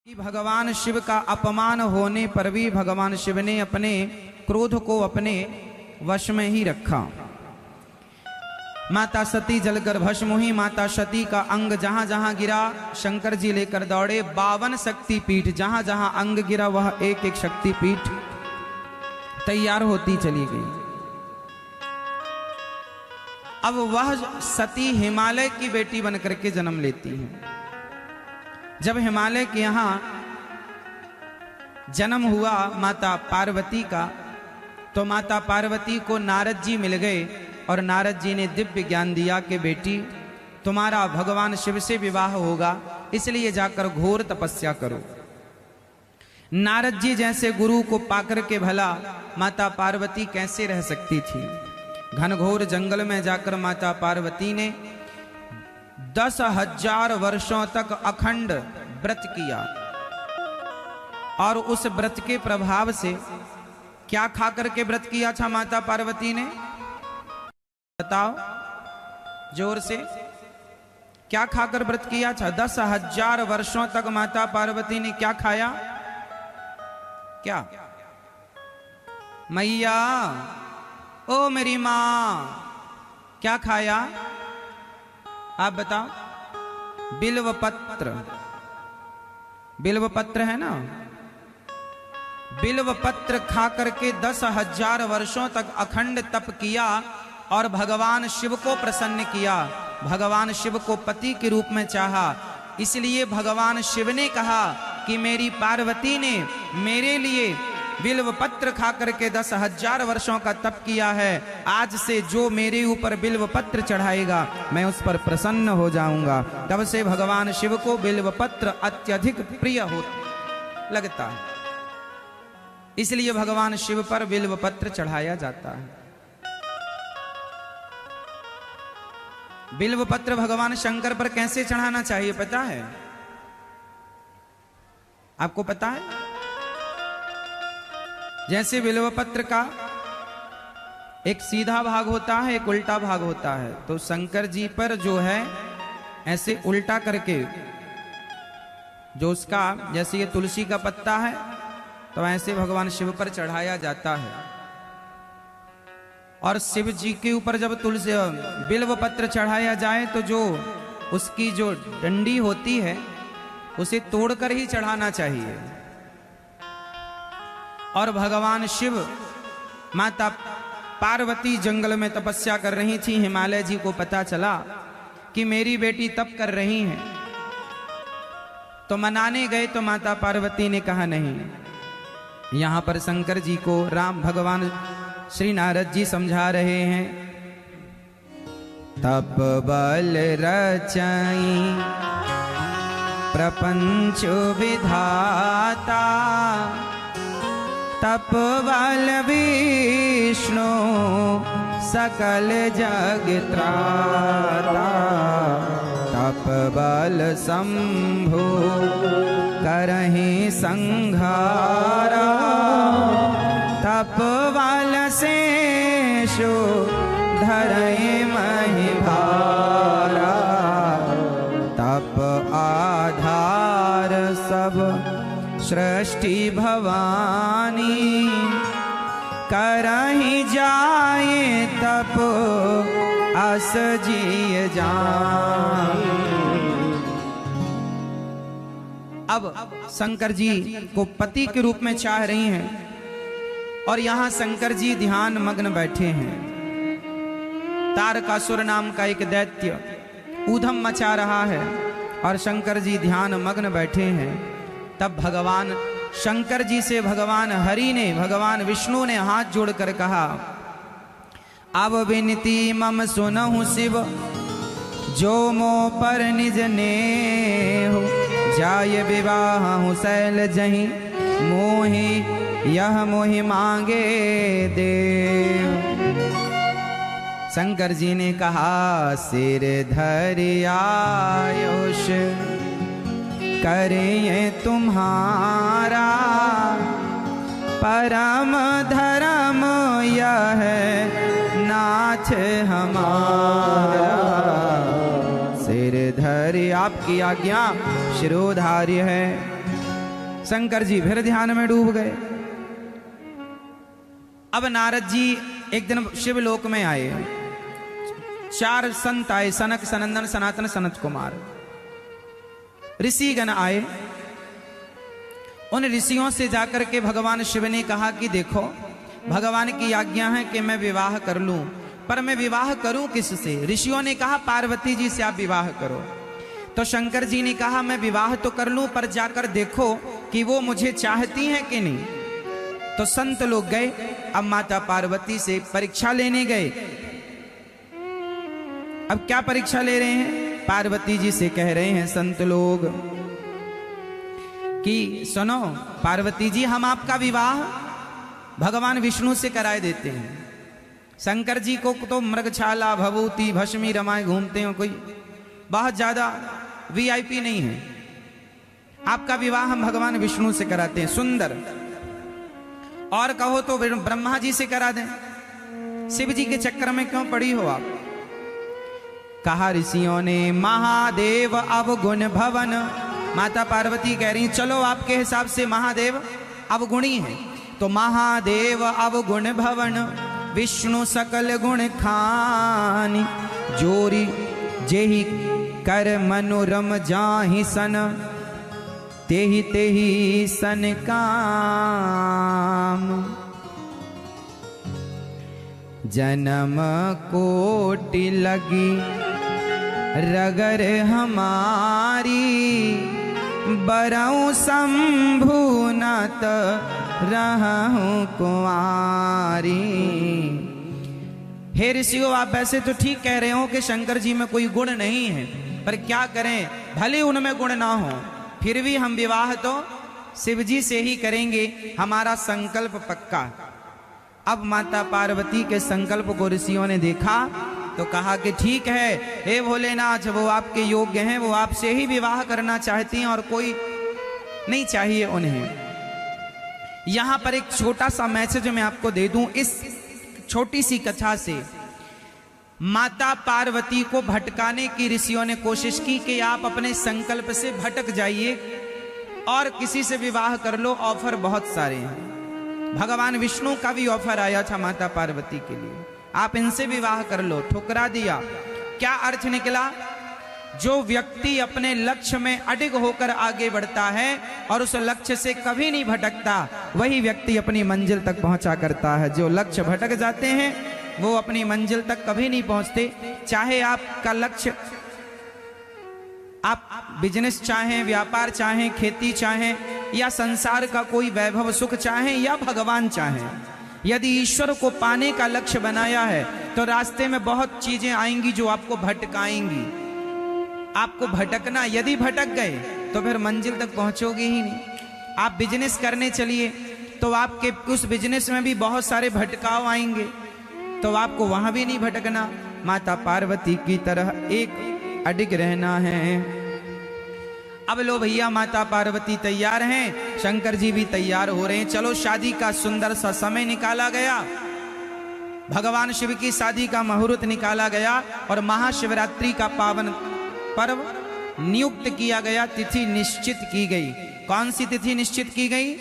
कि भगवान शिव का अपमान होने पर भी भगवान शिव ने अपने क्रोध को अपने वश में ही रखा। माता सती जलकर भस्म हुई। माता सती का अंग जहां जहां गिरा शंकर जी लेकर दौड़े। 52 शक्तिपीठ, जहां जहां अंग गिरा वह एक एक शक्तिपीठ तैयार होती चली गई। अब वह सती हिमालय की बेटी बनकर के जन्म लेती है। जब हिमालय के यहां जन्म हुआ माता पार्वती का, तो माता पार्वती को नारद जी मिल गए और नारद जी ने दिव्य ज्ञान दिया कि बेटी तुम्हारा भगवान शिव से विवाह होगा, इसलिए जाकर घोर तपस्या करो। नारद जी जैसे गुरु को पाकर के भला माता पार्वती कैसे रह सकती थी। घनघोर जंगल में जाकर माता पार्वती ने 10,000 वर्षों तक अखंड व्रत किया और उस व्रत के प्रभाव से क्या खाकर के व्रत किया था माता पार्वती ने? बताओ जोर से, क्या खाकर व्रत किया था? 10,000 वर्षों तक माता पार्वती ने क्या खाया? क्या मैया, ओ मेरी मां, क्या खाया? आप बताओ। बिल्व पत्र, बिल्व पत्र है ना, बिल्व पत्र खा करके 10,000 वर्षों तक अखंड तप किया और भगवान शिव को प्रसन्न किया। भगवान शिव को पति के रूप में चाहा। इसलिए भगवान शिव ने कहा कि मेरी पार्वती ने मेरे लिए बिल्व पत्र खा करके 10,000 वर्षों का तप किया है। आज से जो मेरे ऊपर बिल्व पत्र चढ़ाएगा मैं उस पर प्रसन्न हो जाऊंगा। तब से भगवान शिव को बिल्व पत्र अत्यधिक प्रिय हो लगता है, इसलिए भगवान शिव पर बिल्व पत्र चढ़ाया जाता है। बिल्व पत्र भगवान शंकर पर कैसे चढ़ाना चाहिए पता है? आपको पता है? जैसे बिल्व पत्र का एक सीधा भाग होता है, एक उल्टा भाग होता है, तो शंकर जी पर जो है ऐसे उल्टा करके, जो उसका जैसे ये तुलसी का पत्ता है तो ऐसे भगवान शिव पर चढ़ाया जाता है। और शिव जी के ऊपर जब तुलसी बिल्व पत्र चढ़ाया जाए तो जो उसकी जो डंडी होती है उसे तोड़कर ही चढ़ाना चाहिए। और भगवान शिव, माता पार्वती जंगल में तपस्या कर रही थी। हिमालय जी को पता चला कि मेरी बेटी तप कर रही है, तो मनाने गए तो माता पार्वती ने कहा नहीं। यहां पर शंकर जी को राम भगवान श्री नारद जी समझा रहे हैं। तप बल रचाई प्रपंच विधाता, तप बल विष्णु सकल जग त्राता, तप बल शंभु करहि संहारा, तप बल शेषु धरहि महि भारा, तप आधार सब सृष्टि भवानी, करहि जाए तप अस जिय जान। अब शंकर जी को पति के रूप में चाह रही हैं और यहां शंकर जी ध्यान मग्न बैठे हैं। तारकासुर नाम का एक दैत्य ऊधम मचा रहा है और शंकर जी ध्यान मग्न बैठे हैं। तब भगवान शंकर जी से भगवान हरि ने, भगवान विष्णु ने हाथ जोड़कर कहा, अब विनती मम सुनहु शिव, जो मो पर निज नेहु, जाय विवाह शैल जहि, मोहि यह मोहि मांगे देव। शंकर जी ने कहा, सिर धरि आयुष करिए तुम्हारा, परम धर्म यह नाथ हमारा। सिर धरि आपकी आज्ञा शिरोधार्य है, शंकर जी फिर ध्यान में डूब गए। अब नारद जी एक दिन शिवलोक में आए। 4 संत आए, सनक, सनंदन, सनातन, सनत कुमार, ऋषिगण आए। उन ऋषियों से जाकर के भगवान शिव ने कहा कि देखो, भगवान की आज्ञा है कि मैं विवाह कर लूं, पर मैं विवाह करूं किससे? ऋषियों ने कहा पार्वती जी से आप विवाह करो। तो शंकर जी ने कहा मैं विवाह तो कर लूं, पर जाकर देखो कि वो मुझे चाहती हैं कि नहीं। तो संत लोग गए, अब माता पार्वती से परीक्षा लेने गए। अब क्या परीक्षा ले रहे हैं? पार्वती जी से कह रहे हैं संत लोग कि सुनो पार्वती जी, हम आपका विवाह भगवान विष्णु से कराए देते हैं। शंकर जी को तो मृगछाला, भभूति, भस्मी रमाए घूमते हो, कोई बहुत ज्यादा वीआईपी नहीं है। आपका विवाह हम भगवान विष्णु से कराते हैं, सुंदर, और कहो तो ब्रह्मा जी से करा दें। शिव जी के चक्कर में क्यों पड़ी हो आप? कहा ऋषियों ने महादेव अवगुण भवन। माता पार्वती कह रही चलो आपके हिसाब से महादेव अवगुणी है, तो महादेव अवगुण भवन, विष्णु सकल गुण खानी, जोरी जेहि कर मनोरम जाहि सन, तेहि तेहि सन काम। जन्म कोटि लगी रगर हमारी, बरऊं शंभु नत रहूं कुंवारी। हे ऋषियों, आप वैसे तो ठीक कह रहे हो कि शंकर जी में कोई गुण नहीं है, पर क्या करें, भले उनमें गुण ना हो, फिर भी हम विवाह तो शिव जी से ही करेंगे, हमारा संकल्प पक्का। अब माता पार्वती के संकल्प को ऋषियों ने देखा तो कहा कि ठीक है, हे भोलेनाथ, वो आपके योग्य हैं, वो आपसे ही विवाह करना चाहती हैं और कोई नहीं चाहिए उन्हें। यहां पर एक छोटा सा मैसेज मैं आपको दे दूं इस छोटी सी कथा से। माता पार्वती को भटकाने की ऋषियों ने कोशिश की कि आप अपने संकल्प से भटक जाइए और किसी से विवाह कर लो, ऑफर बहुत सारे हैं। भगवान विष्णु का भी ऑफर आया था माता पार्वती के लिए, आप इनसे विवाह कर लो, ठुकरा दिया। क्या अर्थ निकला? जो व्यक्ति अपने लक्ष्य में अडिग होकर आगे बढ़ता है और उस लक्ष्य से कभी नहीं भटकता, वही व्यक्ति अपनी मंजिल तक पहुंचा करता है। जो लक्ष्य भटक जाते हैं वो अपनी मंजिल तक कभी नहीं पहुंचते। चाहे आपका लक्ष्य, आप बिजनेस चाहें, व्यापार चाहें, खेती चाहें, या संसार का कोई वैभव सुख चाहें, या भगवान चाहें, यदि ईश्वर को पाने का लक्ष्य बनाया है तो रास्ते में बहुत चीजें आएंगी जो आपको भटकाएंगी। आपको भटकना, यदि भटक गए तो फिर मंजिल तक पहुंचोगे ही नहीं। आप बिजनेस करने चलिए तो आपके उस बिजनेस में भी बहुत सारे भटकाव आएंगे, तो आपको वहां भी नहीं भटकना। माता पार्वती की तरह एक अडिग रहना है। अब लो भैया, माता पार्वती तैयार हैं, शंकर जी भी तैयार हो रहे हैं। चलो शादी का सुंदर सा समय निकाला गया, भगवान शिव की शादी का मुहूर्त निकाला गया और महाशिवरात्रि का पावन पर्व नियुक्त किया गया, तिथि निश्चित की गई। कौन सी तिथि निश्चित की गई?